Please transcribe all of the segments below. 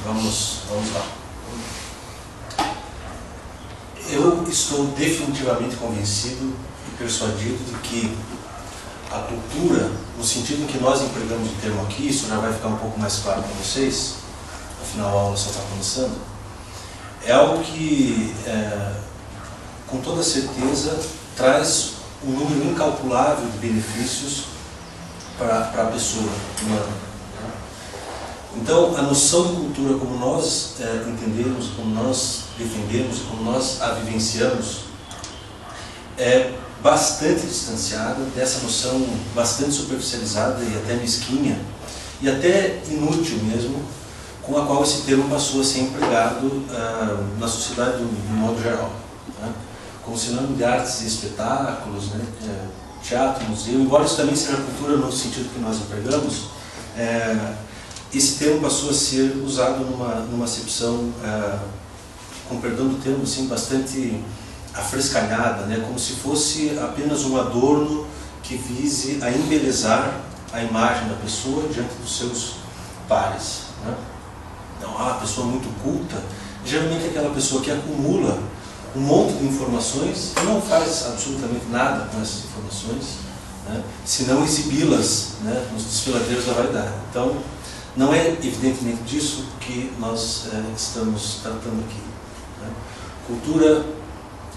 vamos lá. Eu estou definitivamente convencido e persuadido de que a cultura, no sentido em que nós empregamos o termo aqui, isso já vai ficar um pouco mais claro para vocês, afinal a aula só está começando, é algo que, com toda certeza, traz um número incalculável de benefícios para a pessoa humana. Então, a noção de cultura, como nós entendemos, como nós defendemos, como nós a vivenciamos, é bastante distanciada dessa noção bastante superficializada e até mesquinha, e até inútil mesmo, com a qual esse termo passou a ser empregado na sociedade de modo geral, né? Como sinônimo de artes e espetáculos, né? Teatro, museu, embora isso também seja cultura no sentido que nós empregamos, esse termo passou a ser usado numa acepção, com perdão do termo, assim, bastante afrescalhada, né? Como se fosse apenas um adorno que vise a embelezar a imagem da pessoa diante dos seus pares, né? Então, a pessoa muito culta, geralmente é aquela pessoa que acumula um monte de informações e não faz absolutamente nada com essas informações, né? Se não exibi-las, né, nos desfiladeiros da vaidade. Então, não é evidentemente disso que nós estamos tratando aqui, né? Cultura,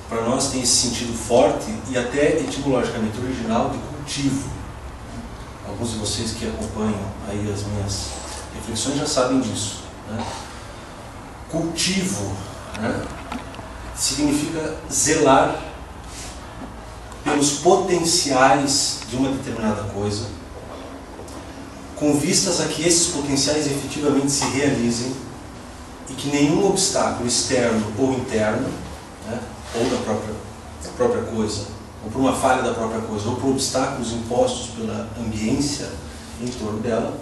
para nós, tem esse sentido forte e até etimologicamente original de cultivo. Alguns de vocês que acompanham aí as minhas reflexões já sabem disso, né? Cultivo, né, significa zelar pelos potenciais de uma determinada coisa, com vistas a que esses potenciais efetivamente se realizem e que nenhum obstáculo externo ou interno, né, ou da própria coisa, ou por uma falha da própria coisa, ou por obstáculos impostos pela ambiência em torno dela,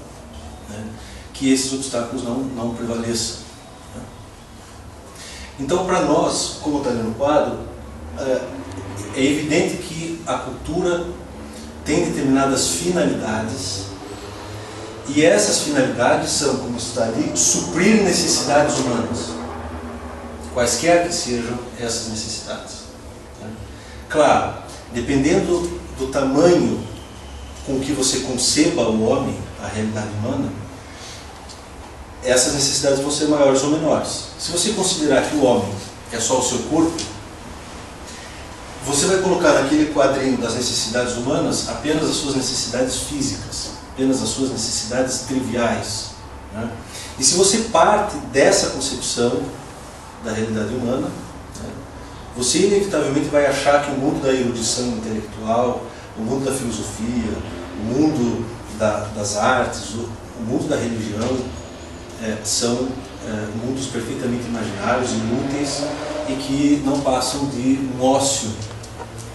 né, que esses obstáculos não prevaleçam, né? Então, para nós, como está ali no quadro, é evidente que a cultura tem determinadas finalidades, e essas finalidades são, como está ali, suprir necessidades humanas, quaisquer que sejam essas necessidades, né? Claro, dependendo do tamanho com que você conceba o homem, a realidade humana, essas necessidades vão ser maiores ou menores. Se você considerar que o homem é só o seu corpo, você vai colocar naquele quadrinho das necessidades humanas apenas as suas necessidades físicas, apenas as suas necessidades triviais, né? E se você parte dessa concepção da realidade humana, né, você inevitavelmente vai achar que o mundo da erudição intelectual, o mundo da filosofia, o mundo das artes, o mundo da religião são mundos perfeitamente imaginários, inúteis e que não passam de um ócio,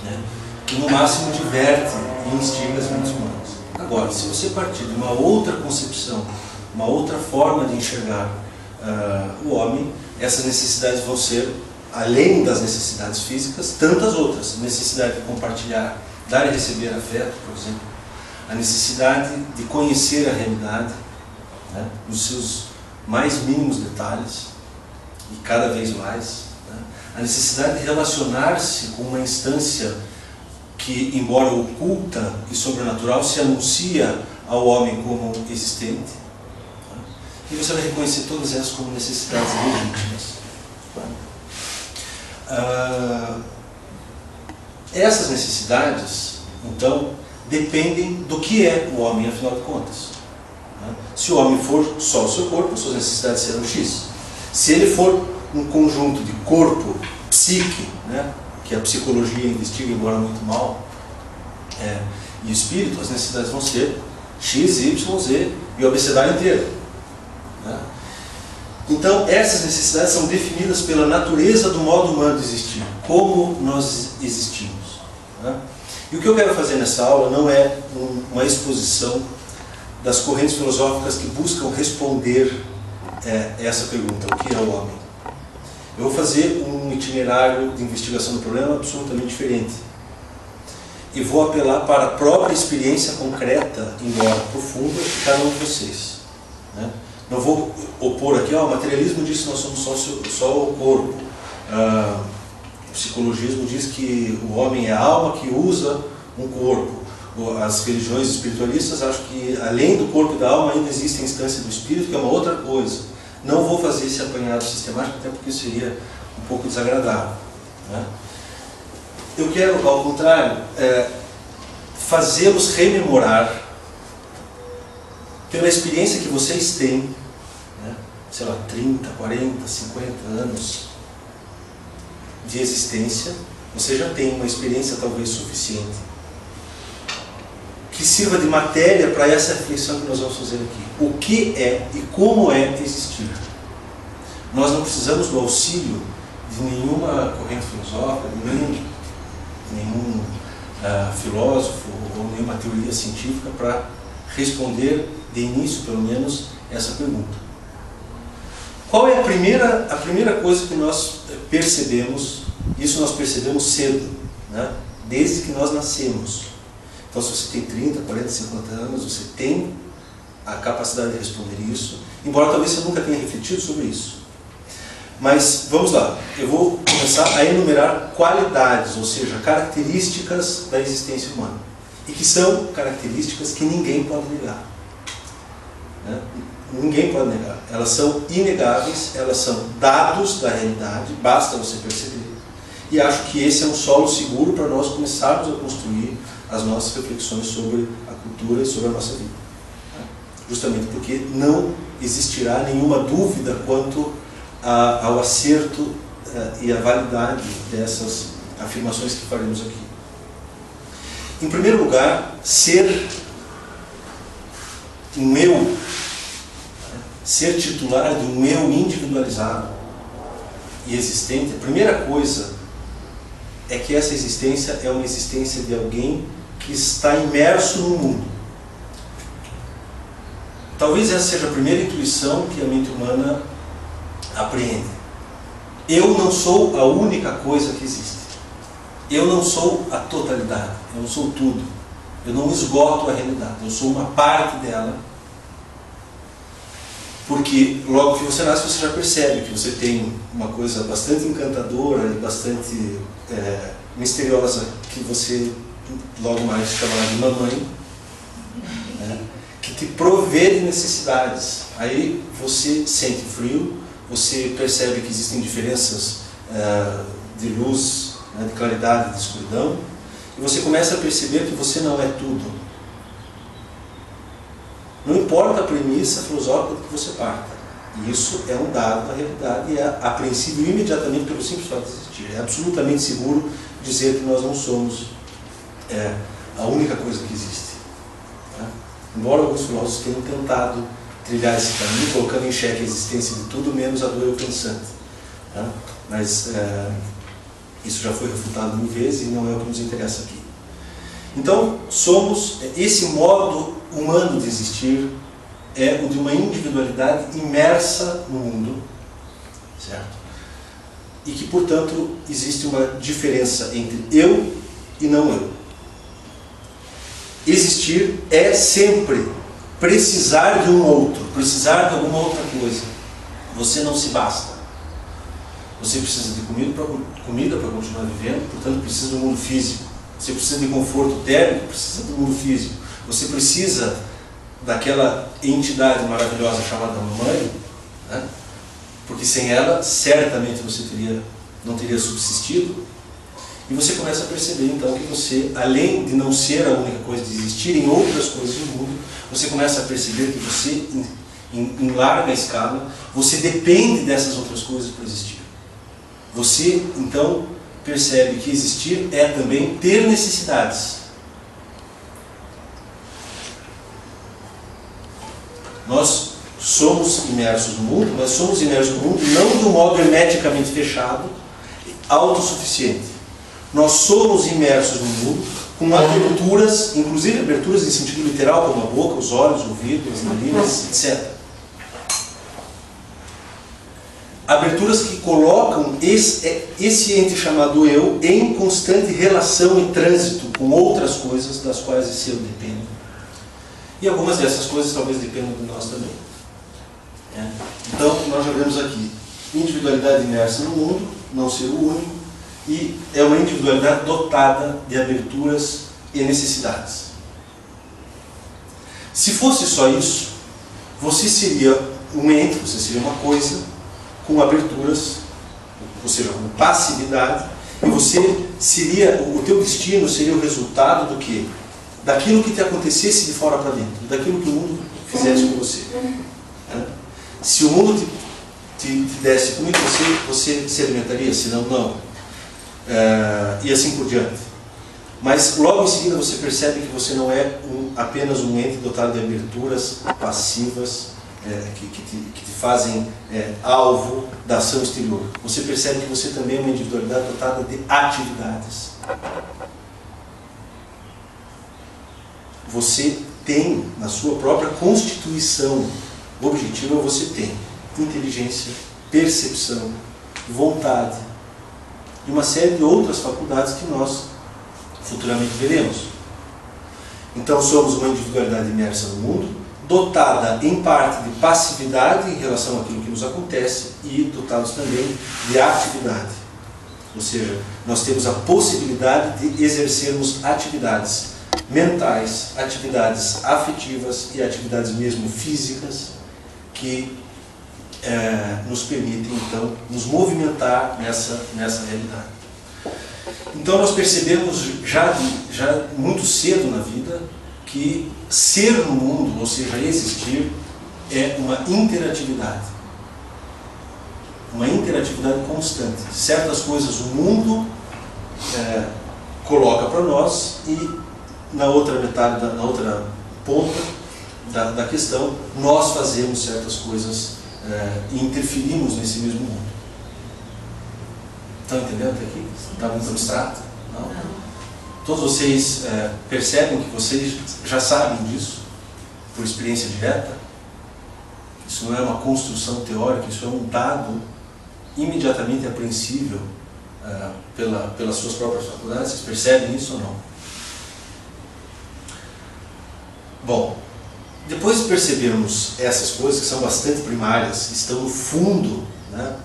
né, que no máximo diverte e instiga as mentes humanas. Agora, se você partir de uma outra concepção, uma outra forma de enxergar o homem, essas necessidades vão ser, além das necessidades físicas, tantas outras. Necessidade de compartilhar, dar e receber afeto, por exemplo. A necessidade de conhecer a realidade, né, nos seus mais mínimos detalhes, e cada vez mais, né? A necessidade de relacionar-se com uma instância que, embora oculta e sobrenatural, se anuncia ao homem como existente, né? E você vai reconhecer todas elas como necessidades legítimas, né? Essas necessidades, então, dependem do que é o homem, afinal de contas. Se o homem for só o seu corpo, as suas necessidades serão X. Se ele for um conjunto de corpo, psique, né, que a psicologia investiga, embora muito mal, e espírito, as necessidades vão ser X, Y, Z e o abecedário inteiro, né? Então, essas necessidades são definidas pela natureza do modo humano de existir, como nós existimos, né? E o que eu quero fazer nessa aula não é uma exposição das correntes filosóficas que buscam responder essa pergunta, o que é o homem? Eu vou fazer um itinerário de investigação do problema absolutamente diferente. E vou apelar para a própria experiência concreta, embora profunda, de cada um de vocês, né? Não vou opor aqui, o materialismo diz que nós somos só o corpo. O psicologismo diz que o homem é a alma que usa um corpo. As religiões espiritualistas acham que além do corpo e da alma ainda existe a instância do espírito, que é uma outra coisa. Não vou fazer esse apanhado sistemático, até porque seria um pouco desagradável, né? Eu quero, ao contrário, fazê-los rememorar, pela experiência que vocês têm, né, sei lá, 30, 40, 50 anos de existência, você já tem uma experiência talvez suficiente, que sirva de matéria para essa reflexão que nós vamos fazer aqui. O que é e como é existir? Nós não precisamos do auxílio de nenhuma corrente filosófica, de nenhum filósofo ou nenhuma teoria científica para responder, de início pelo menos, essa pergunta. Qual é a primeira coisa que nós percebemos? Isso nós percebemos cedo, né? Desde que nós nascemos. Então, se você tem 30, 40, 50 anos, você tem a capacidade de responder isso, embora talvez você nunca tenha refletido sobre isso. Mas, vamos lá, eu vou começar a enumerar qualidades, ou seja, características da existência humana. E que são características que ninguém pode negar, né? Ninguém pode negar. Elas são inegáveis, elas são dados da realidade, basta você perceber. E acho que esse é um solo seguro para nós começarmos a construir as nossas reflexões sobre a cultura e sobre a nossa vida, né? Justamente porque não existirá nenhuma dúvida quanto ao acerto e à validade dessas afirmações que faremos aqui. Em primeiro lugar, ser um eu, ser titular de um eu individualizado e existente, a primeira coisa é que essa existência é uma existência de alguém que está imerso no mundo. Talvez essa seja a primeira intuição que a mente humana apreende. Eu não sou a única coisa que existe. Eu não sou a totalidade. Eu não sou tudo. Eu não esgoto a realidade. Eu sou uma parte dela. Porque logo que você nasce, você já percebe que você tem uma coisa bastante encantadora e bastante misteriosa, que você logo mais chamará de mamãe, né, que te provê de necessidades. Aí você sente frio, você percebe que existem diferenças de luz, né, de claridade, de escuridão, e você começa a perceber que você não é tudo. Não importa a premissa filosófica de que você parta. Isso é um dado da realidade e é apreensível imediatamente pelo simples fato de existir. É absolutamente seguro dizer que nós não somos a única coisa que existe, tá? Embora alguns filósofos tenham tentado trilhar esse caminho, colocando em xeque a existência de tudo menos a do eu pensante, tá? Mas isso já foi refutado mil vezes e não é o que nos interessa aqui. Então, somos, esse modo humano de existir é o de uma individualidade imersa no mundo, certo? E que, portanto, existe uma diferença entre eu e não eu. Existir é sempre precisar de um outro, precisar de alguma outra coisa. Você não se basta. Você precisa de comida para continuar vivendo, portanto precisa do mundo físico. Você precisa de conforto térmico, precisa do mundo físico. Você precisa daquela entidade maravilhosa chamada mamãe, né? Porque sem ela, certamente você não teria subsistido. E você começa a perceber, então, que você, além de não ser a única coisa, de existir em outras coisas no mundo, você começa a perceber que você, em larga escala, você depende dessas outras coisas para existir. Você, então, percebe que existir é também ter necessidades. Nós somos imersos no mundo, mas somos imersos no mundo não de um modo hermeticamente fechado, autossuficiente. Nós somos imersos no mundo com aberturas, inclusive aberturas em sentido literal, como a boca, os olhos, o ouvido, as narinas, etc. Aberturas que colocam esse ente chamado eu em constante relação e trânsito com outras coisas das quais esse eu depende. E algumas dessas coisas talvez dependam de nós também. Então, nós já vemos aqui individualidade imersa no mundo, não ser o único, e é uma individualidade dotada de aberturas e necessidades. Se fosse só isso, você seria um ente, você seria uma coisa com aberturas, ou seja, com passividade, e você seria, o teu destino seria o resultado do quê? Daquilo que te acontecesse de fora para dentro, daquilo que o mundo fizesse com você. Se o mundo te desse comida, você se alimentaria, senão não. E assim por diante. Mas logo em seguida você percebe que você não é apenas um ente dotado de aberturas passivas que te fazem alvo da ação exterior. Você percebe que você também é uma individualidade dotada de atividades. Você tem na sua própria constituição objetiva, você tem inteligência, percepção, vontade e uma série de outras faculdades que nós futuramente veremos. Então somos uma individualidade imersa no mundo, dotada em parte de passividade em relação àquilo que nos acontece e dotados também de atividade. Ou seja, nós temos a possibilidade de exercermos atividades mentais, atividades afetivas e atividades mesmo físicas que nos permitem então nos movimentar nessa realidade. Então nós percebemos já muito cedo na vida que ser no mundo, ou seja, existir, é uma interatividade constante. Certas coisas o mundo coloca para nós e na outra metade, na outra ponta da questão, nós fazemos certas coisas e interferimos nesse mesmo mundo. Estão entendendo até aqui? Está muito abstrato? Não? Todos vocês percebem que vocês já sabem disso, por experiência direta? Isso não é uma construção teórica, isso é um dado imediatamente apreensível pelas suas próprias faculdades. Vocês percebem isso ou não? Bom, depois de percebermos essas coisas que são bastante primárias, estão no fundo, né,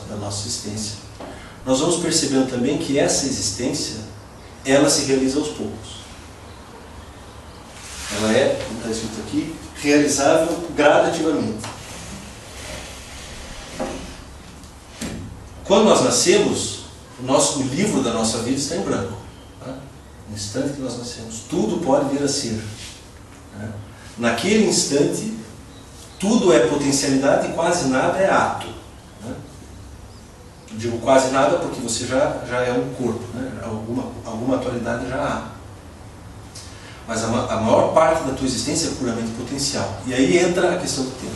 da nossa existência, nós vamos percebendo também que essa existência, ela se realiza aos poucos. Ela é, como está escrito aqui, realizável gradativamente. Quando nós nascemos, o livro da nossa vida está em branco. Tá? No instante que nós nascemos, tudo pode vir a ser. Né? Naquele instante, tudo é potencialidade e quase nada é ato. Né? Digo quase nada porque você já é um corpo, né? Alguma atualidade já há. Mas a maior parte da tua existência é puramente potencial. E aí entra a questão do tempo.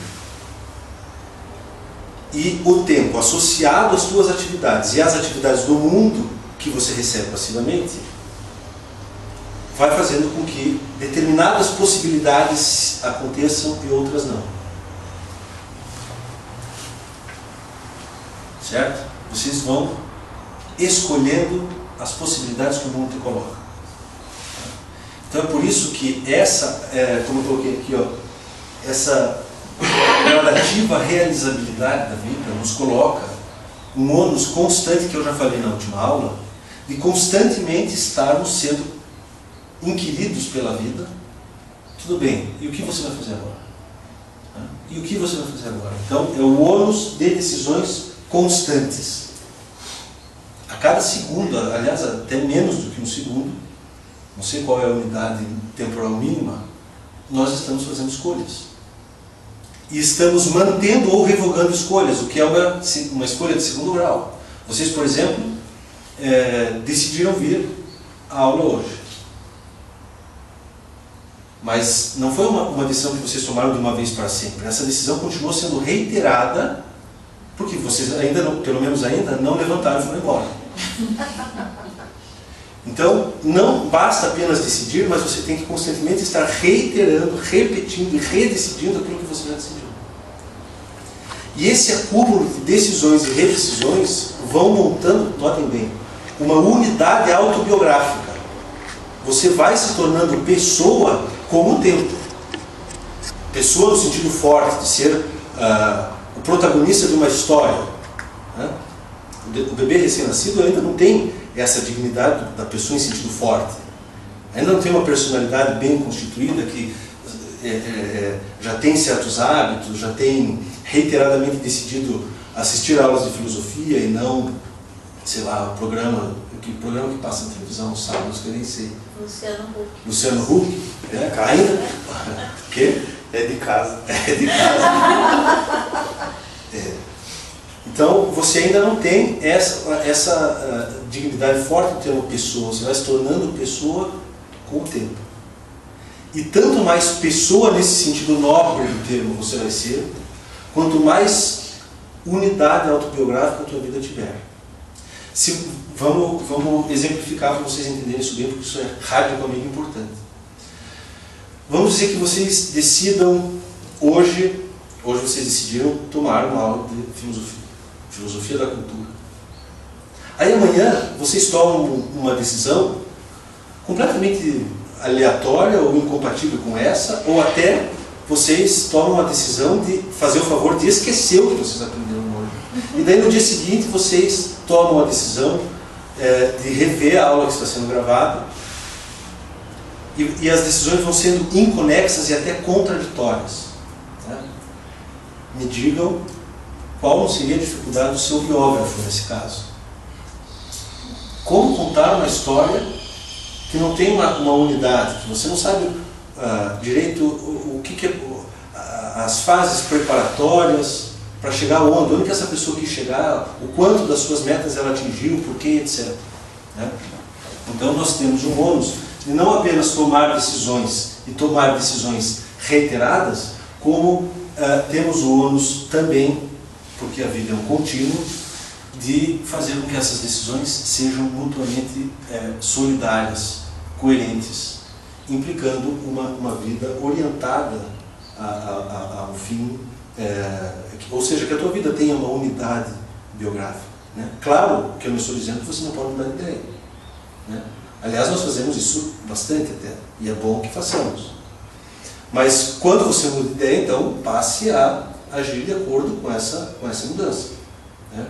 E o tempo associado às tuas atividades e às atividades do mundo que você recebe passivamente, vai fazendo com que determinadas possibilidades aconteçam e outras não. Certo? Vocês vão escolhendo as possibilidades que o mundo te coloca. Então é por isso que como eu coloquei aqui, essa gradativa realizabilidade da vida nos coloca um ônus constante, que eu já falei na última aula, de constantemente estarmos sendo inquiridos pela vida. Tudo bem, e o que você vai fazer agora? E o que você vai fazer agora? Então é o ônus de decisões constantes. A cada segundo, aliás até menos do que um segundo, não sei qual é a unidade temporal mínima, nós estamos fazendo escolhas. E estamos mantendo ou revogando escolhas, o que é uma escolha de segundo grau. Vocês, por exemplo, decidiram vir à aula hoje. Mas não foi uma decisão que vocês tomaram de uma vez para sempre. Essa decisão continuou sendo reiterada, porque vocês ainda não, pelo menos ainda, não levantaram e foram embora. Então, não basta apenas decidir, mas você tem que constantemente estar reiterando, repetindo e redecidindo aquilo que você já decidiu. E esse acúmulo de decisões e redecisões vão montando, notem bem, uma unidade autobiográfica. Você vai se tornando pessoa com o tempo. Pessoa no sentido forte, de ser o protagonista de uma história, né? O bebê recém-nascido ainda não tem essa dignidade da pessoa em sentido forte. Ainda não tem uma personalidade bem constituída que já tem certos hábitos, já tem reiteradamente decidido assistir a aulas de filosofia e não, sei lá, o programa que passa na televisão nos sábados, que eu nem sei. Luciano Huck. Ainda? O quê? É de casa. É de casa. Então, você ainda não tem essa dignidade forte de ter uma pessoa. Você vai se tornando pessoa com o tempo. E tanto mais pessoa nesse sentido nobre do termo você vai ser, quanto mais unidade autobiográfica a tua vida tiver. Vamos exemplificar para vocês entenderem isso bem, porque isso é radicalmente importante. Vamos dizer que vocês decidam, hoje vocês decidiram tomar uma aula de filosofia da cultura. Aí amanhã vocês tomam uma decisão completamente aleatória ou incompatível com essa, ou até vocês tomam uma decisão de fazer o favor de esquecer o que vocês aprenderam hoje. E daí no dia seguinte vocês tomam a decisão de rever a aula que está sendo gravada, e as decisões vão sendo inconexas e até contraditórias. Né? Me digam qual não seria a dificuldade do seu biógrafo nesse caso. Como contar uma história que não tem uma unidade, que você não sabe direito o que é as fases preparatórias para chegar onde que essa pessoa quis chegar, o quanto das suas metas ela atingiu, por quê, etc. Né? Então nós temos um ônus de não apenas tomar decisões e tomar decisões reiteradas, como temos o ônus também, porque a vida é um contínuo, de fazer com que essas decisões sejam mutuamente solidárias, coerentes, implicando uma vida orientada a um fim, ou seja, que a tua vida tenha uma unidade biográfica. Né? Claro que eu não estou dizendo que você não pode mudar de ideia. Né? Aliás, nós fazemos isso bastante até, e é bom que façamos. Mas quando você muda de ideia, então passe a agir de acordo com essa mudança. Né?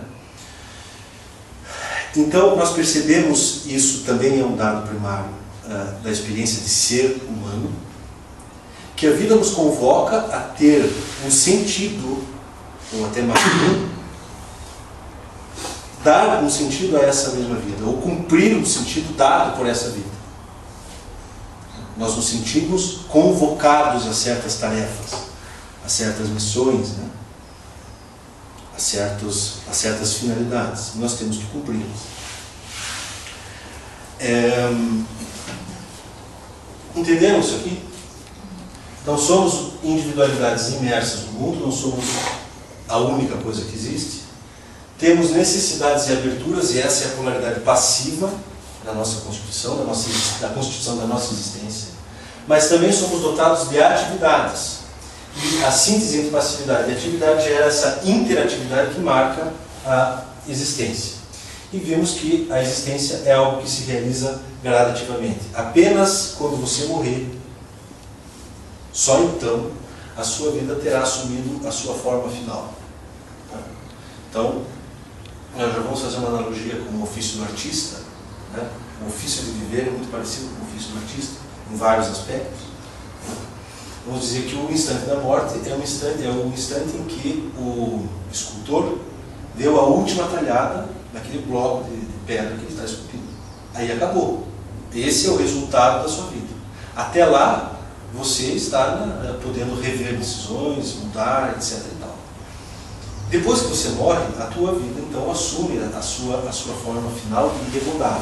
Então, nós percebemos, isso também é um dado primário da experiência de ser humano, que a vida nos convoca a ter um sentido, ou até mais, dar um sentido a essa mesma vida, ou cumprir um sentido dado por essa vida. Nós nos sentimos convocados a certas tarefas, a certas missões, né? a certas finalidades. Nós temos que cumpri-las. Entenderam isso aqui? Não somos individualidades imersas no mundo, não somos a única coisa que existe. Temos necessidades e aberturas, e essa é a polaridade passiva da nossa constituição, da constituição da nossa existência. Mas também somos dotados de atividades. E a síntese entre passividade e atividade gera essa interatividade que marca a existência. E vimos que a existência é algo que se realiza gradativamente. Apenas quando você morrer, só então a sua vida terá assumido a sua forma final. Então, nós já vamos fazer uma analogia com o ofício do artista. Né? O ofício de viver é muito parecido com o ofício do artista, em vários aspectos. Vamos dizer que o instante da morte é o instante em que o escultor deu a última talhada naquele bloco de pedra que ele está esculpindo. Aí acabou. Esse é o resultado da sua vida. Até lá, você está podendo rever decisões, mudar, etc. e tal. Depois que você morre, a tua vida então assume a sua forma final irrevogável.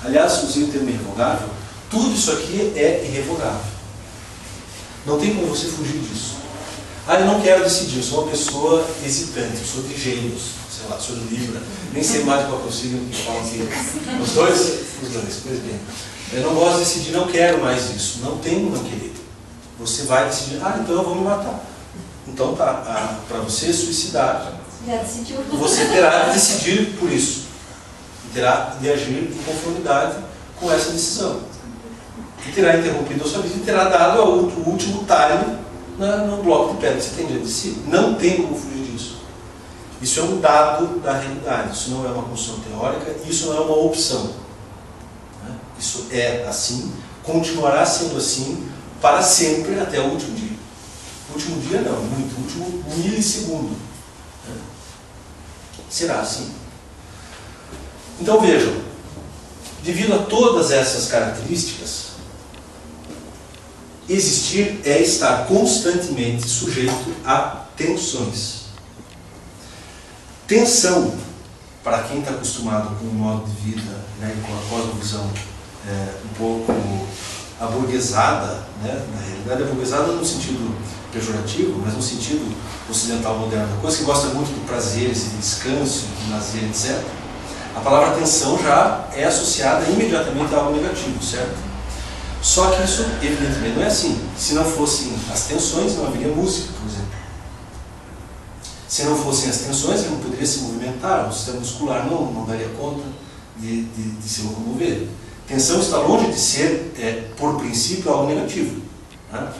Aliás, usei o termo irrevogável, tudo isso aqui é irrevogável. Não tem como você fugir disso. Eu não quero decidir, eu sou uma pessoa hesitante, eu sou de Gêmeos, sei lá, sou de Libra, nem sei mais qual eu signo que falam aqui. Os dois, pois bem. Eu não gosto de decidir, não quero mais isso. Não tem não querer. Você vai decidir, então eu vou me matar. Então tá, para você suicidar, já decidiu. Você terá de decidir por isso. Terá de agir em conformidade com essa decisão. E terá interrompido a sua vida e terá dado o último talho no bloco de pedra que você tem diante de si. Não tem como fugir disso. Isso é um dado da realidade, isso não é uma construção teórica, isso não é uma opção. Né? Isso é assim, continuará sendo assim para sempre até o último dia. O último dia não, muito, o último milissegundo. Né? Será assim. Então vejam, devido a todas essas características, existir é estar constantemente sujeito a tensões. Tensão, para quem está acostumado com um modo de vida, né, com a cosmovisão um pouco aburguesada, né, na realidade aburguesada no sentido pejorativo, mas no sentido ocidental moderno, coisa que gosta muito do prazer, de descanso, de lazer, etc. A palavra tensão já é associada imediatamente a algo negativo, certo? Só que isso, evidentemente, não é assim. Se não fossem as tensões, não haveria música, por exemplo. Se não fossem as tensões, ele não poderia se movimentar, o sistema muscular não daria conta de se locomover. Tensão está longe de ser, por princípio, algo negativo. Né?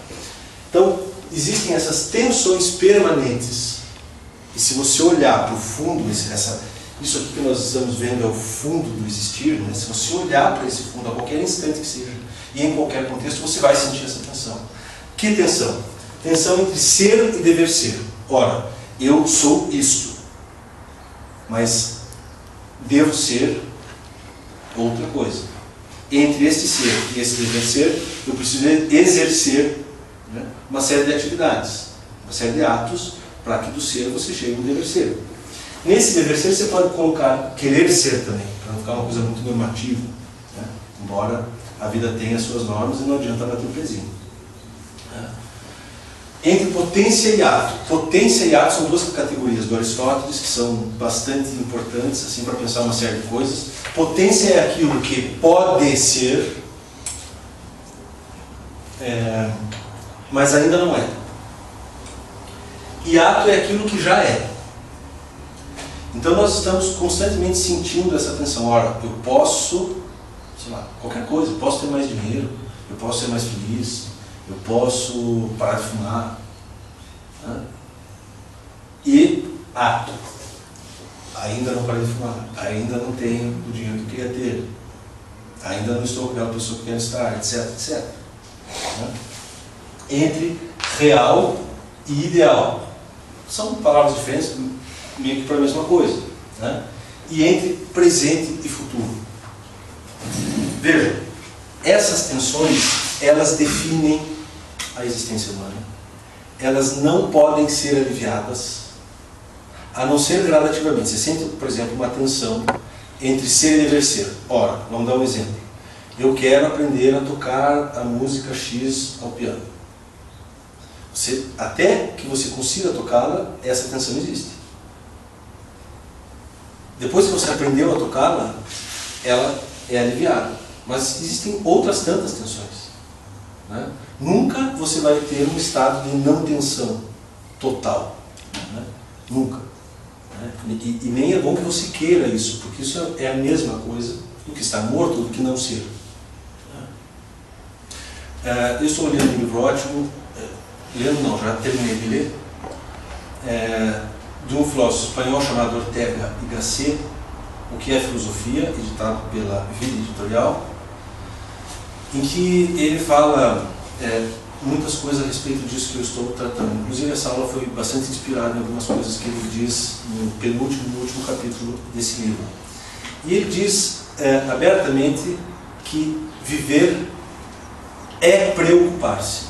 Então, existem essas tensões permanentes. E se você olhar para o fundo, isso aqui que nós estamos vendo é o fundo do existir, né? Se você olhar para esse fundo a qualquer instante que seja, e em qualquer contexto, você vai sentir essa tensão. Que tensão? Tensão entre ser e dever ser. Ora, eu sou isto, mas devo ser outra coisa. Entre este ser e esse dever ser, eu preciso exercer, né, uma série de atividades, uma série de atos, para que do ser você chegue no dever ser. Nesse dever ser você pode colocar querer ser também, para não ficar uma coisa muito normativa, né? Embora a vida tenha suas normas e não adianta bater o pezinho. Entre potência e ato. Potência e ato são duas categorias do Aristóteles que são bastante importantes assim, para pensar uma série de coisas. Potência é aquilo que pode ser, mas ainda não é. E ato é aquilo que já é. Então nós estamos constantemente sentindo essa tensão. Ora, eu posso, sei lá, qualquer coisa, eu posso ter mais dinheiro, eu posso ser mais feliz, eu posso parar de fumar. Né? E ato. Ainda não parei de fumar, ainda não tenho o dinheiro que eu queria ter, ainda não estou com aquela pessoa que eu quero estar, etc, etc. Né? Entre real e ideal. São palavras diferentes, meio que para a mesma coisa. Né? E entre presente e futuro. Veja, essas tensões, elas definem a existência humana. Elas não podem ser aliviadas, a não ser gradativamente. Você sente, por exemplo, uma tensão entre ser e dever ser. Ora, vamos dar um exemplo. Eu quero aprender a tocar a música X ao piano. Até que você consiga tocá-la, essa tensão existe. Depois que você aprendeu a tocá-la, ela é aliviada. Mas existem outras tantas tensões. Né? Nunca você vai ter um estado de não tensão total. Né? Nunca. Né? E nem é bom que você queira isso, porque isso é a mesma coisa do que estar morto ou do que não ser. Eu estou lendo um livro ótimo, já terminei de ler, de um filósofo espanhol chamado Ortega y Gasset, O que é Filosofia, editado pela Vida Editorial, em que ele fala muitas coisas a respeito disso que eu estou tratando. Inclusive essa aula foi bastante inspirada em algumas coisas que ele diz no penúltimo e último capítulo desse livro. E ele diz abertamente que viver é preocupar-se.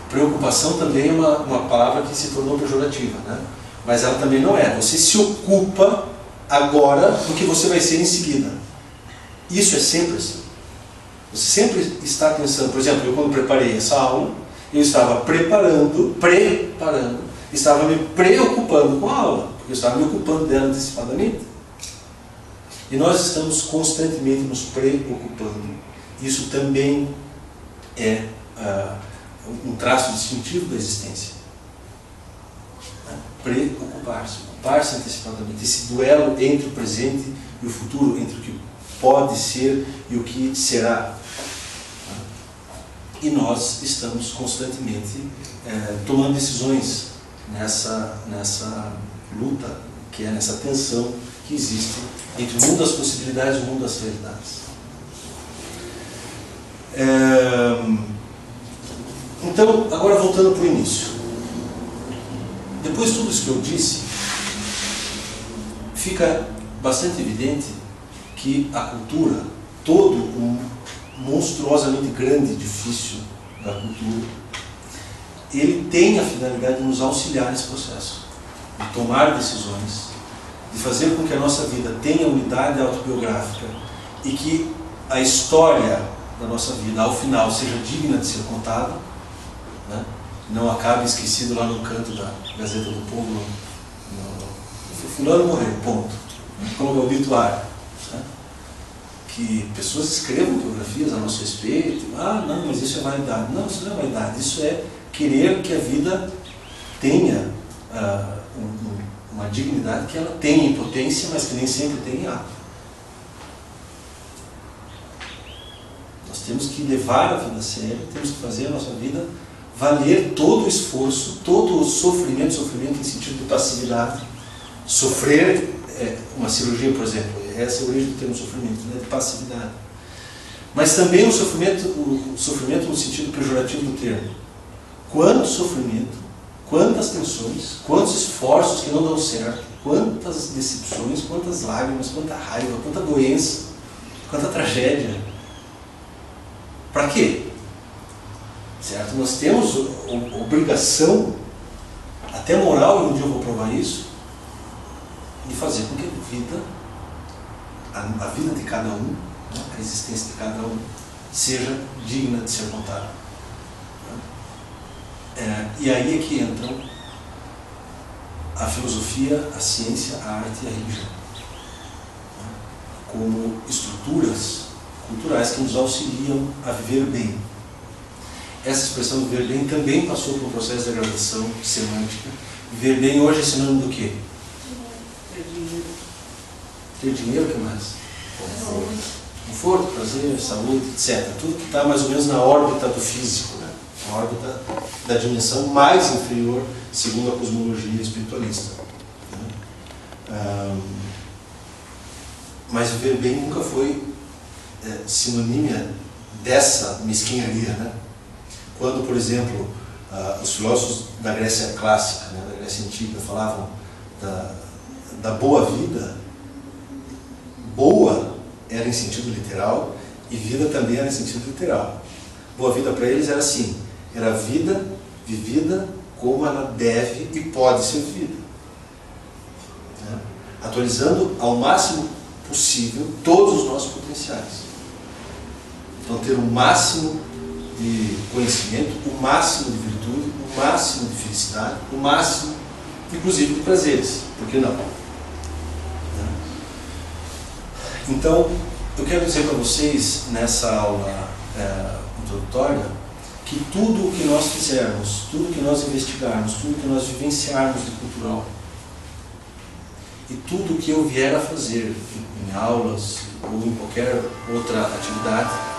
Preocupação também é uma palavra que se tornou pejorativa, né? Mas ela também não é. Você se ocupa agora do que você vai ser em seguida. Isso é sempre assim. Você sempre está pensando, por exemplo, eu quando preparei essa aula, eu estava preparando, estava me preocupando com a aula, porque eu estava me ocupando dela antecipadamente. E nós estamos constantemente nos preocupando. Isso também é um traço distintivo da existência. Preocupar-se, ocupar-se antecipadamente. Esse duelo entre o presente e o futuro, entre o que pode ser e o que será. E nós estamos constantemente tomando decisões nessa luta, que é nessa tensão que existe entre o mundo das possibilidades e o mundo das realidades. Então, agora voltando para o início. Depois de tudo isso que eu disse, fica bastante evidente que a cultura, todo um monstruosamente grande edifício da cultura, ele tem a finalidade de nos auxiliar nesse processo, de tomar decisões, de fazer com que a nossa vida tenha unidade autobiográfica e que a história da nossa vida, ao final, seja digna de ser contada, né? Não acabe esquecido lá no canto da Gazeta do Povo, fulano morreu, ponto. Como é o obituário. Né? Que pessoas escrevam biografias a nosso respeito. Ah, não, mas isso é vaidade. Não, isso não é vaidade. Isso é querer que a vida tenha uma dignidade que ela tem em potência, mas que nem sempre tem em ato. Nós temos que levar a vida a sério, temos que fazer a nossa vida valer todo o esforço, todo o sofrimento em sentido de passividade. Sofrer, uma cirurgia, por exemplo, essa é a origem do termo sofrimento, né, de passividade. Mas também o sofrimento no sentido pejorativo do termo. Quanto sofrimento, quantas tensões, quantos esforços que não dão certo, quantas decepções, quantas lágrimas, quanta raiva, quanta doença, quanta tragédia. Para quê? Certo? Nós temos obrigação, até moral, e um dia eu vou provar isso, de fazer com que a vida de cada um, né, a existência de cada um, seja digna de ser contada. E aí é que entram a filosofia, a ciência, a arte e a religião, né, como estruturas culturais que nos auxiliam a viver bem. Essa expressão viver bem também passou por um processo de degradação semântica. Viver bem hoje é sinônimo do quê? Ter dinheiro. Ter dinheiro, o que mais? Conforto, prazer, saúde, etc. Tudo que está mais ou menos na órbita do físico, né? Na órbita da dimensão mais inferior, segundo a cosmologia espiritualista. Né? Mas viver bem nunca foi sinonímia dessa mesquinharia, né? Quando, por exemplo, os filósofos da Grécia clássica, né, da Grécia antiga, falavam da boa vida, boa era em sentido literal e vida também era em sentido literal. Boa vida para eles era assim, era a vida vivida como ela deve e pode ser vivida. Né? Atualizando ao máximo possível todos os nossos potenciais. Então, ter o máximo de conhecimento, o máximo de virtude, o máximo de felicidade, o máximo, inclusive, de prazeres. Por que não? Então, eu quero dizer para vocês, nessa aula introdutória, que tudo o que nós fizermos, tudo que nós investigarmos, tudo que nós vivenciarmos de cultural, e tudo o que eu vier a fazer em aulas ou em qualquer outra atividade,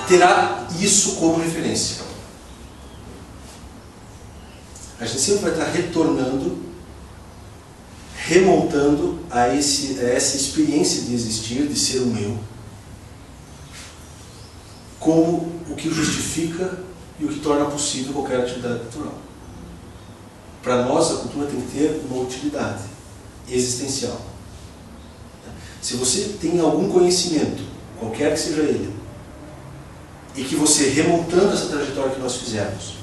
terá isso como referência. A gente sempre vai estar retornando, remontando a essa experiência de existir, de ser o meu, como o que justifica e o que torna possível qualquer atividade cultural. Para nós, a cultura tem que ter uma utilidade existencial. Se você tem algum conhecimento, qualquer que seja ele, e que você, remontando essa trajetória que nós fizemos,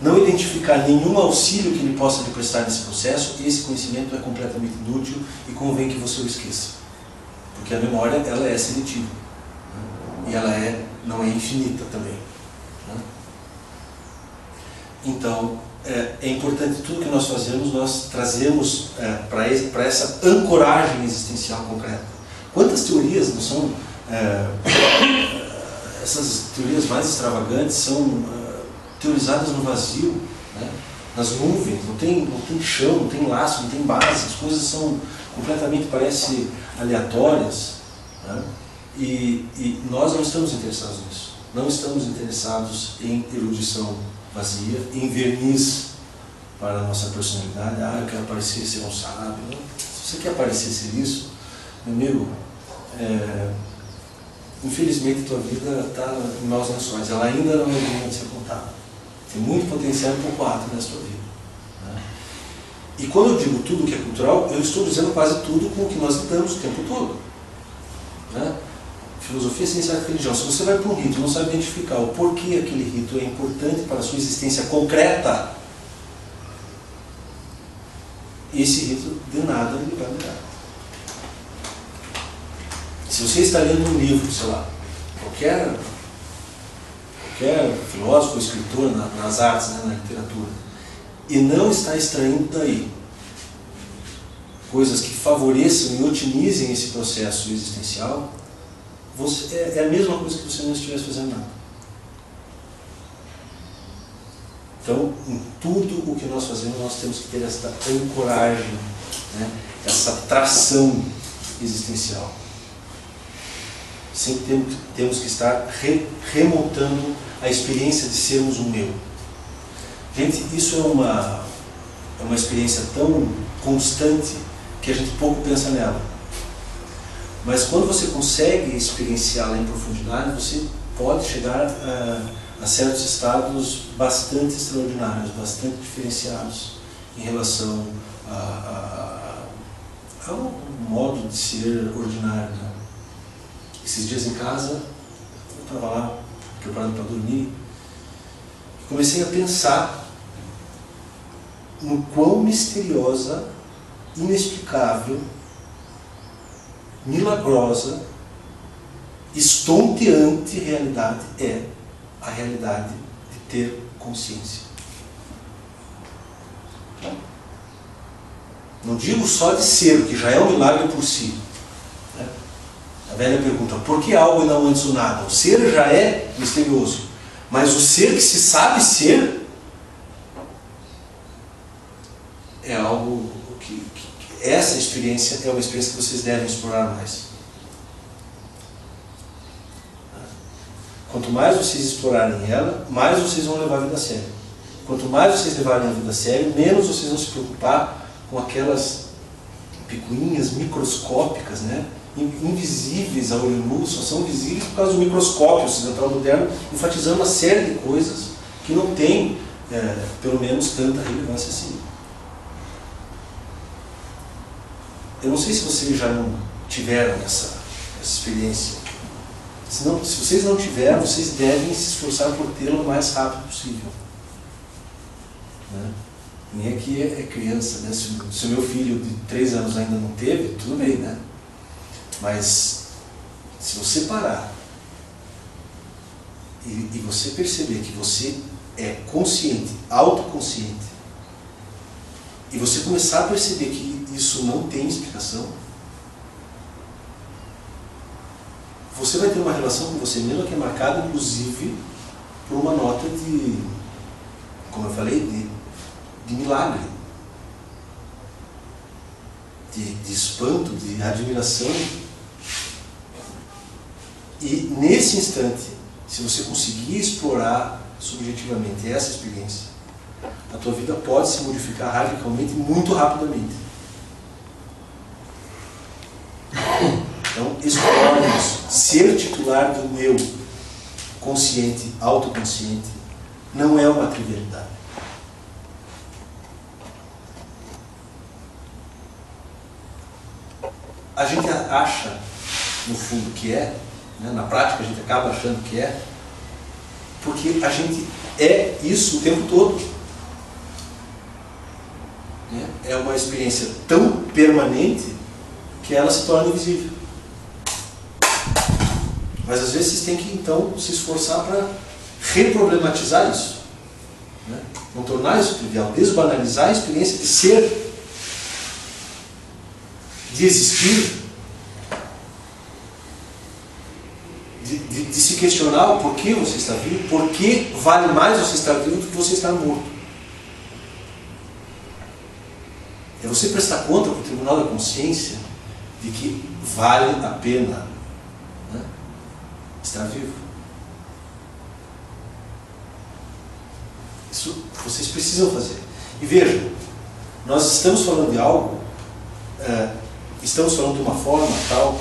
não identificar nenhum auxílio que ele possa lhe prestar nesse processo, esse conhecimento é completamente inútil e convém que você o esqueça. Porque a memória, ela é seletiva. Né? E ela não é infinita também. Né? Então, é importante tudo que nós fazemos, nós trazemos para essa ancoragem existencial concreta. Quantas teorias não são... essas teorias mais extravagantes são teorizadas no vazio, né? Nas nuvens, não tem chão, não tem laço, não tem base, as coisas são completamente, parece, aleatórias. Né? E nós não estamos interessados nisso. Não estamos interessados em erudição vazia, em verniz para a nossa personalidade. Eu quero parecer ser um sábio. Não. Se você quer parecer ser isso, meu amigo, infelizmente tua vida está em maus lençóis. Ela ainda não é digna de ser contada. Tem muito potencial e pouco ato nessa tua vida. Né? E quando eu digo tudo que é cultural, eu estou dizendo quase tudo com o que nós lidamos o tempo todo. Né? Filosofia, ciência e religião. Se você vai para um rito e não sabe identificar o porquê aquele rito é importante para a sua existência concreta, esse rito de nada ele vai mudar. Se você está lendo um livro, sei lá, qualquer filósofo, escritor nas artes, né, na literatura, e não está extraindo daí coisas que favoreçam e otimizem esse processo existencial, é a mesma coisa que você não estivesse fazendo nada. Então, em tudo o que nós fazemos, nós temos que ter esta ancoragem, né, essa tração existencial. Sempre temos que estar remontando a experiência de sermos um eu. Gente, isso é uma experiência tão constante que a gente pouco pensa nela. Mas quando você consegue experienciá-la em profundidade, você pode chegar a certos estados bastante extraordinários, bastante diferenciados em relação ao modo de ser ordinário. Né? Esses dias em casa, eu estava lá preparando para dormir, e comecei a pensar no quão misteriosa, inexplicável, milagrosa, estonteante realidade é a realidade de ter consciência. Não digo só de ser, que já é um milagre por si. Né? A velha pergunta, por que algo e não antes o nada? O ser já é misterioso, mas o ser que se sabe ser é algo que essa experiência é uma experiência que vocês devem explorar mais. Quanto mais vocês explorarem ela, mais vocês vão levar a vida a sério. Quanto mais vocês levarem a vida a sério, menos vocês vão se preocupar com aquelas picuinhas microscópicas, né? Invisíveis a olho nu, só são visíveis por causa do microscópio ocidental moderno, enfatizando uma série de coisas que não têm, pelo menos, tanta relevância assim. Eu não sei se vocês já não tiveram essa experiência. Se vocês não tiveram, vocês devem se esforçar por tê-la o mais rápido possível. Né? Ninguém aqui é criança, né? Se o meu filho de 3 anos ainda não teve, tudo bem, né? Mas se você parar e você perceber que você é consciente, autoconsciente, e você começar a perceber que isso não tem explicação, você vai ter uma relação com você mesmo que é marcada, inclusive, por uma nota de, como eu falei, de milagre, de espanto, de admiração. E nesse instante, se você conseguir explorar subjetivamente essa experiência, a tua vida pode se modificar radicalmente, muito rapidamente. Então, explore isso. Ser titular do eu consciente, autoconsciente, não é uma trivialidade. A gente acha, no fundo, que é, né? Na prática a gente acaba achando que é, porque a gente é isso o tempo todo. É uma experiência tão permanente que ela se torna invisível. Mas às vezes vocês têm que então se esforçar para reproblematizar isso, né? Não tornar isso trivial, desbanalizar a experiência de ser, de existir, de se questionar o porquê você está vivo, porquê vale mais você estar vivo do que você estar morto. É você prestar conta para o Tribunal da Consciência de que vale a pena, né, Estar vivo. Isso vocês precisam fazer. E vejam, nós estamos falando de algo, estamos falando de uma forma tal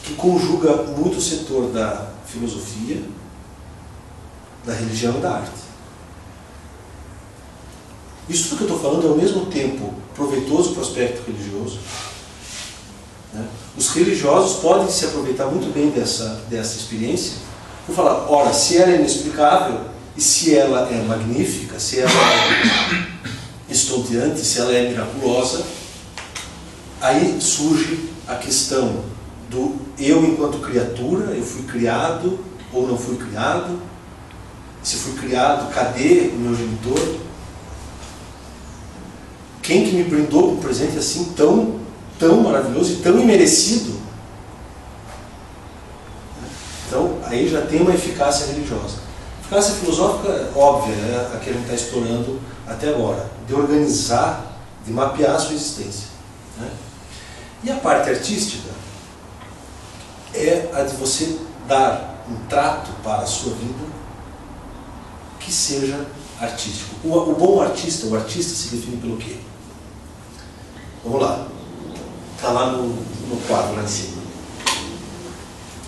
que conjuga muito o setor da filosofia, da religião e da arte. Isso tudo que eu estou falando é ao mesmo tempo proveitoso para o aspecto religioso. Né? Os religiosos podem se aproveitar muito bem dessa experiência. Vou falar, ora, se ela é inexplicável, e se ela é magnífica, se ela é estonteante, se ela é miraculosa, aí surge a questão do eu enquanto criatura, eu fui criado ou não fui criado, se fui criado, cadê o meu genitor? Quem que me brindou com um presente assim tão maravilhoso e tão imerecido? Então, aí já tem uma eficácia religiosa. Eficácia filosófica, óbvia, é a que a gente está explorando até agora, de organizar, de mapear a sua existência. Né? E a parte artística é a de você dar um trato para a sua vida que seja artístico. O bom artista, o artista se define pelo quê? Vamos lá. Está lá no quadro, lá em cima.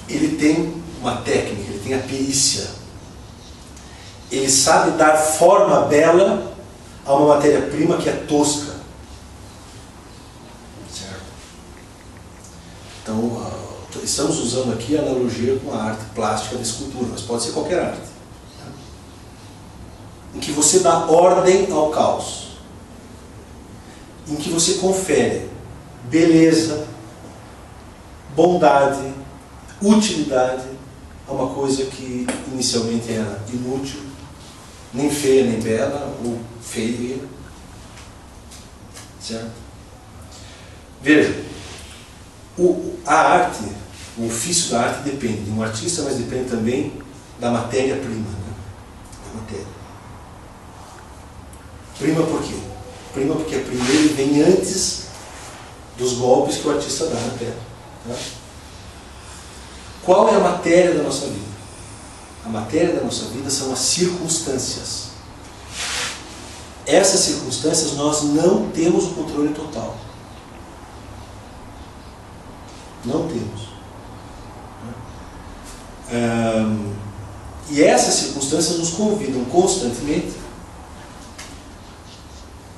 Ele tem uma técnica, ele tem a perícia. Ele sabe dar forma bela a uma matéria-prima que é tosca. Certo? Então, estamos usando aqui a analogia com a arte plástica da escultura, mas pode ser qualquer arte. Tá? Em que você dá ordem ao caos. Em que você confere beleza, bondade, utilidade a uma coisa que inicialmente era inútil, nem feia nem bela, ou feia. Certo? Veja, a arte, o ofício da arte depende de um artista, mas depende também da matéria-prima. Né? Da matéria. Prima por quê? Prima porque a primeira vem antes dos golpes que o artista dá na terra. Tá? Qual é a matéria da nossa vida? A matéria da nossa vida são as circunstâncias. Essas circunstâncias nós não temos o controle total. Não temos. E essas circunstâncias nos convidam constantemente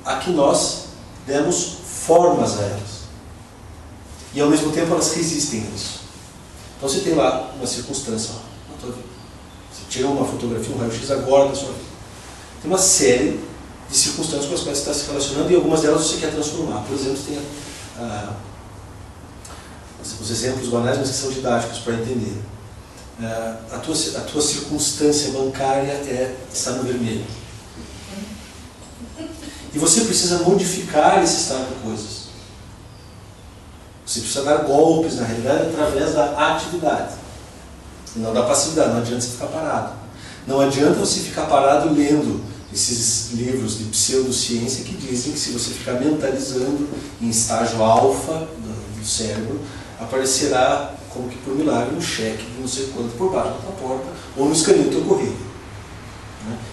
a que nós demos formas a elas. E ao mesmo tempo elas resistem a isso. Então você tem lá uma circunstância, ó, na tua vida. Você tira uma fotografia, um raio-x agora da sua vida. Tem uma série de circunstâncias com as quais você está se relacionando e algumas delas você quer transformar. Por exemplo, você tem os exemplos banais, mas que são didáticos para entender. A tua circunstância bancária está no vermelho. E você precisa modificar esse estado de coisas. Você precisa dar golpes, na realidade, através da atividade. E não da passividade. Não adianta você ficar parado. Não adianta você ficar parado lendo esses livros de pseudociência que dizem que se você ficar mentalizando em estágio alfa do cérebro, aparecerá, como que por milagre, um cheque de não sei quanto por baixo da tua porta ou no escaneio do teu correio.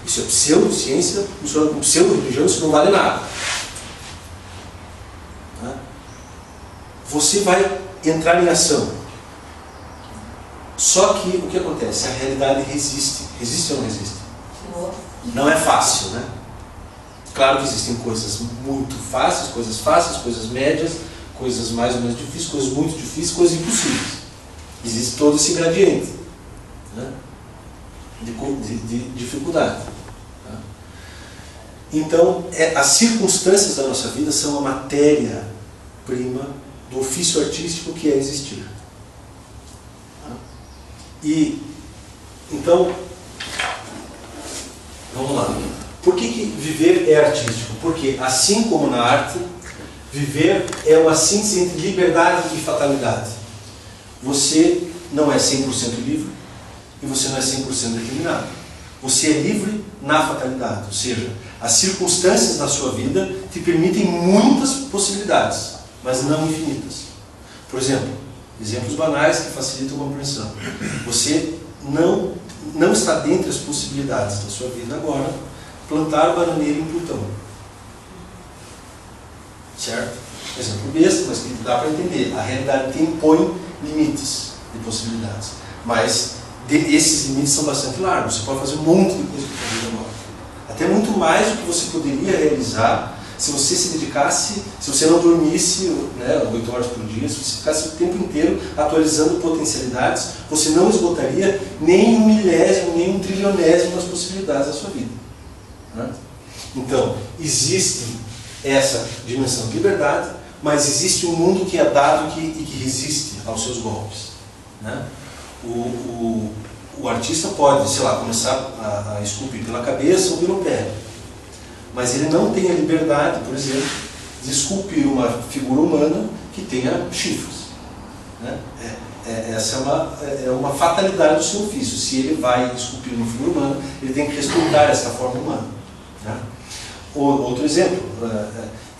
Isso é pseudociência, misturado com pseudo-religião, isso não vale nada. Você vai entrar em ação. Só que o que acontece? A realidade resiste. Resiste ou não resiste? Não é fácil, né? Claro que existem coisas muito fáceis, coisas médias, coisas mais ou menos difíceis, coisas muito difíceis, coisas impossíveis. Existe todo esse gradiente, né? de dificuldade. Tá? Então, as circunstâncias da nossa vida são a matéria-prima do ofício artístico que é existir. Tá? E, então, vamos lá. Por que viver é artístico? Porque, assim como na arte, viver é uma síntese entre liberdade e fatalidade. Você não é 100% livre e você não é 100% determinado. Você é livre na fatalidade, ou seja, as circunstâncias da sua vida te permitem muitas possibilidades, mas não infinitas. Por exemplo, exemplos banais que facilitam a compreensão. Você não está dentre as possibilidades da sua vida agora plantar bananeira em Plutão. Certo? Exemplo besta, mas que dá para entender. A realidade impõe limites de possibilidades. Mas esses limites são bastante largos. Você pode fazer um monte de coisa com a vida agora. Até muito mais do que você poderia realizar se você se dedicasse, se você não dormisse 8 horas por dia, se você ficasse o tempo inteiro atualizando potencialidades, você não esgotaria nem 1/1000º, nem 1/1000º das possibilidades da sua vida. Né? Então, existe essa dimensão de liberdade, mas existe um mundo que é dado e que resiste aos seus golpes. Né? O artista pode, sei lá, começar a esculpir pela cabeça ou pelo pé, mas ele não tem a liberdade, por exemplo, de esculpir uma figura humana que tenha chifres. Né? Essa é uma fatalidade do seu ofício. Se ele vai esculpir uma figura humana, ele tem que respeitar essa forma humana. Né? Outro exemplo,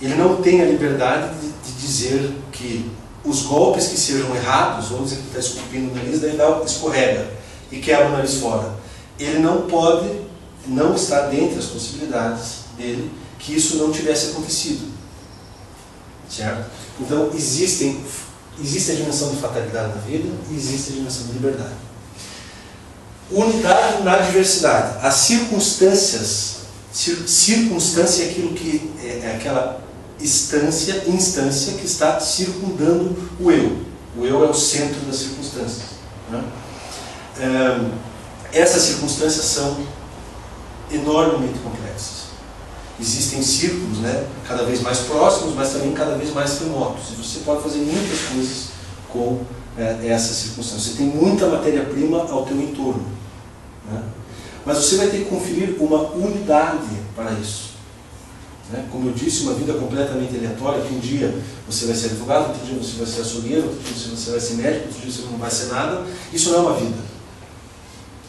ele não tem a liberdade de dizer que os golpes que sejam errados, vamos dizer que ele está esculpindo o nariz, daí escorrega e quebra o nariz fora. Ele não pode, não está dentro das possibilidades dele que isso não tivesse acontecido. Certo? Então existe a dimensão de fatalidade na vida e existe a dimensão de liberdade. Unidade na diversidade. As circunstância é aquilo que é aquela instância que está circundando o eu. O eu é o centro das circunstâncias. Né? Essas circunstâncias são enormemente complexas. Existem círculos, né, cada vez mais próximos, mas também cada vez mais remotos. E você pode fazer muitas coisas com essas circunstâncias. Você tem muita matéria-prima ao teu entorno. Né? Mas você vai ter que conferir uma unidade para isso. Né? Como eu disse, uma vida completamente aleatória, que um dia você vai ser advogado, outro dia você vai ser açougueiro, outro dia você vai ser médico, outro dia você não vai ser nada. Isso não é uma vida.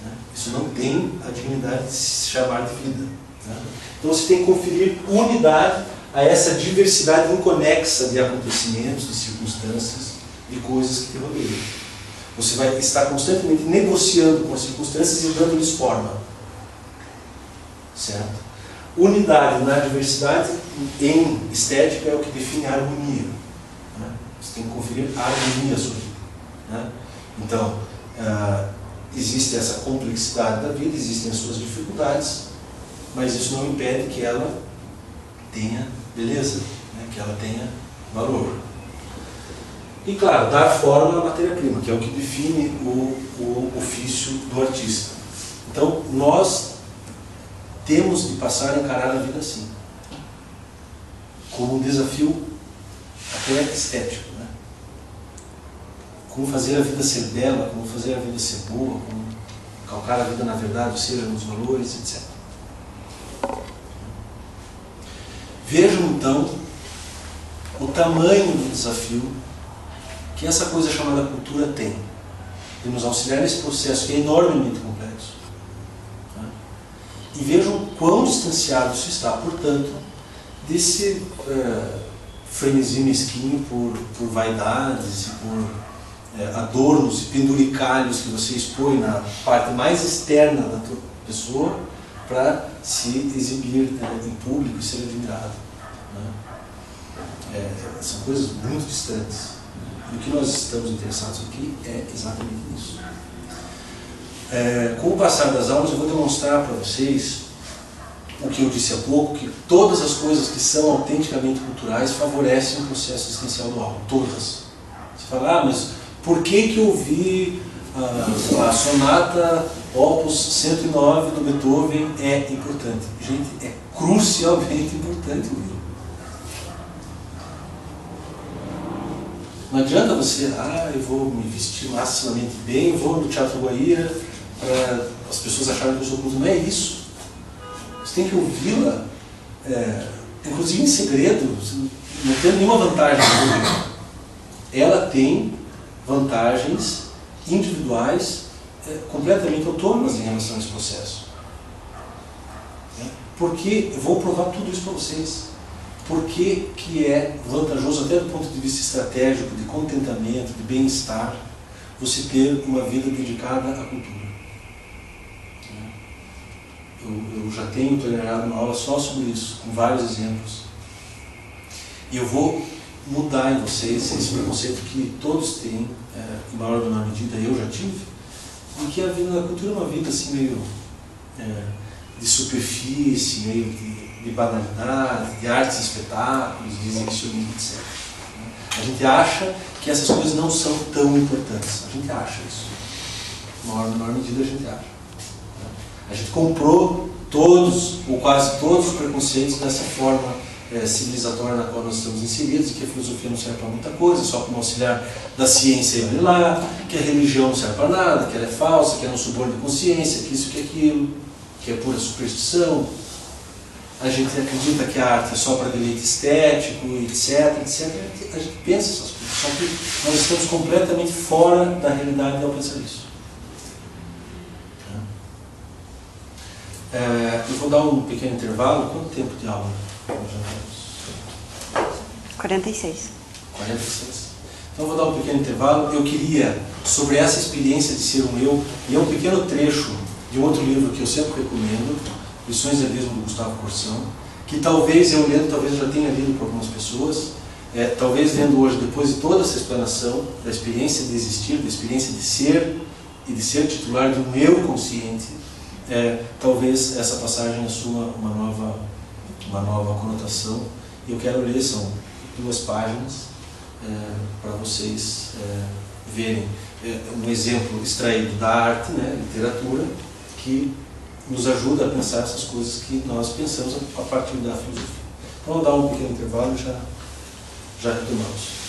Né? Isso não tem a dignidade de se chamar de vida. Né? Então você tem que conferir unidade a essa diversidade inconexa de acontecimentos, de circunstâncias, de coisas que te rodeiam. Você vai estar constantemente negociando com as circunstâncias e dando-lhes forma. Certo? Unidade na diversidade em estética é o que define a harmonia. Né? Você tem que conferir a harmonia à sua vida. Né? Então, existe essa complexidade da vida, existem as suas dificuldades, mas isso não impede que ela tenha beleza, né? Que ela tenha valor. E claro, dar forma à matéria-prima, que é o que define o ofício do artista. Então, nós temos de passar a encarar a vida assim, como um desafio até estético. Né? Como fazer a vida ser bela, como fazer a vida ser boa, como calcar a vida na verdade, ou seja, nos valores, etc. Vejam então o tamanho do desafio que essa coisa chamada cultura tem de nos auxiliar nesse processo que é enormemente complexo. Né? E vejam quão distanciado isso está, portanto, desse frenesi mesquinho por vaidades e por adornos e penduricalhos que você expõe na parte mais externa da tua pessoa para se exibir em público e ser admirado. Né? São coisas muito distantes. E o que nós estamos interessados aqui é exatamente nisso. Com o passar das aulas eu vou demonstrar para vocês o que eu disse há pouco, que todas as coisas que são autenticamente culturais favorecem o processo existencial do álbum. Todas. Você fala, mas por que eu vi a sonata Opus 109 do Beethoven é importante? Gente, é crucialmente importante ouvir. Não adianta você, eu vou me vestir maximamente bem, vou no Teatro Guaíra para as pessoas acharem que eu sou culto. Não é isso. Você tem que ouvi-la, inclusive em segredo, não tem nenhuma vantagem. Ela tem vantagens individuais completamente autônomas em relação a esse processo. Porque eu vou provar tudo isso para vocês. Por que é vantajoso, até do ponto de vista estratégico, de contentamento, de bem-estar, você ter uma vida dedicada à cultura? eu já tenho planeado uma aula só sobre isso, com vários exemplos. E eu vou mudar em vocês esse preconceito que todos têm, em maior ou menor medida eu já tive, de que a vida na cultura é uma vida assim meio de superfície, meio de banalidade, de artes e espetáculos, de exibicionismo, etc. A gente acha que essas coisas não são tão importantes. A gente acha isso. Em maior ou menor medida a gente acha. A gente comprou todos, ou quase todos os preconceitos dessa forma civilizatória na qual nós estamos inseridos, que a filosofia não serve para muita coisa, só como auxiliar da ciência e olha lá, que a religião não serve para nada, que ela é falsa, que é um suborno de consciência, que isso, que aquilo, que é pura superstição. A gente acredita que a arte é só para deleite estético, etc, etc. A gente pensa essas coisas, só que nós estamos completamente fora da realidade ao pensar isso. Eu vou dar um pequeno intervalo. Quanto tempo de aula? 46. 46. Então eu vou dar um pequeno intervalo. Eu queria, sobre essa experiência de ser um eu, e é um pequeno trecho de um outro livro que eu sempre recomendo, Lições de Abismo, do Gustavo Corsão, que talvez eu lendo, talvez eu já tenha lido por algumas pessoas, talvez lendo hoje, depois de toda essa explanação da experiência de existir, da experiência de ser e de ser titular de um eu consciente, talvez essa passagem assuma uma nova conotação. E eu quero ler, são 2 páginas, para vocês verem um exemplo extraído da arte, literatura, que nos ajuda a pensar essas coisas que nós pensamos a partir da filosofia. Então, vamos dar um pequeno intervalo e já retomamos.